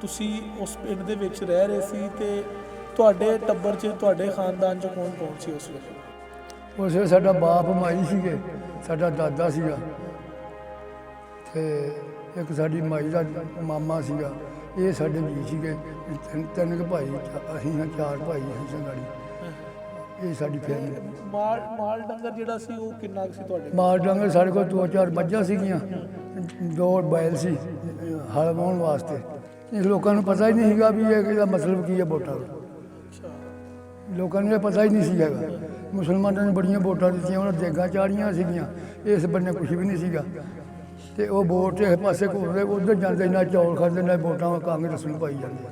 ਤੁਸੀਂ ਉਸ ਪਿੰਡ ਦੇ ਵਿੱਚ ਰਹਿ ਰਹੇ ਸੀ ਤੇ ਤੁਹਾਡੇ ਟੱਬਰ 'ਚ ਤੁਹਾਡੇ ਖਾਨਦਾਨ 'ਚ ਕੌਣ ਕੌਣ ਸੀ ਉਸ ਵੇਲੇ? ਉਸ ਵੇਲੇ ਸਾਡਾ ਬਾਪ ਮਾਈ ਸੀਗੇ, ਸਾਡਾ ਦਾਦਾ ਸੀਗਾ ਤੇ ਇੱਕ ਸਾਡੀ ਮਾਈ ਦਾ ਮਾਮਾ ਸੀਗਾ। ਇਹ ਸਾਡੇ ਜੀ ਸੀਗੇ, ਤਿੰਨ ਕੁ ਭਾਈ, ਅਸੀਂ ਹਾਂ 4 ਭਾਈ ਅਸੀਂ ਸੰਗਾੜੀ। ਇਹ ਸਾਡੀ ਫੈਮਿਲੀ। ਮਾਲ ਡੰਗਰ ਜਿਹੜਾ ਸੀ ਉਹ ਕਿੰਨਾ ਕੁ ਸੀ ਤੁਹਾਡੇ? ਮਾਲ ਡੰਗਰ ਸਾਡੇ ਕੋਲ 2-4 ਮੱਝਾਂ ਸੀਗੀਆਂ, 2 ਬੈਲ ਸੀ ਹਲ ਵਾਹੁਣ ਵਾਸਤੇ। ਇਹ ਲੋਕਾਂ ਨੂੰ ਪਤਾ ਹੀ ਨਹੀਂ ਸੀਗਾ ਵੀ ਇਹਦਾ ਮਤਲਬ ਕੀ ਹੈ ਵੋਟਾਂ ਦਾ। ਲੋਕਾਂ ਨੂੰ ਇਹ ਪਤਾ ਹੀ ਨਹੀਂ ਸੀ ਹੈਗਾ। ਮੁਸਲਮਾਨਾਂ ਨੇ ਬੜੀਆਂ ਵੋਟਾਂ ਦਿੱਤੀਆਂ, ਉਹਨਾਂ ਦੇਗਾਂ ਚਾੜੀਆਂ ਸੀਗੀਆਂ, ਇਸ ਬੰਨੇ ਕੁਛ ਵੀ ਨਹੀਂ ਸੀਗਾ। ਤੇ ਉਹ ਵੋਟ ਇਸ ਪਾਸੇ ਘੁੰਮਦੇ, ਉੱਧਰ ਜਾਂਦੇ, ਨਾ ਚੌਲ ਖਾਂਦੇ ਨਾ ਵੋਟਾਂ ਕਾਂਗਰਸ ਨੂੰ ਪਾਈ ਜਾਂਦੇ।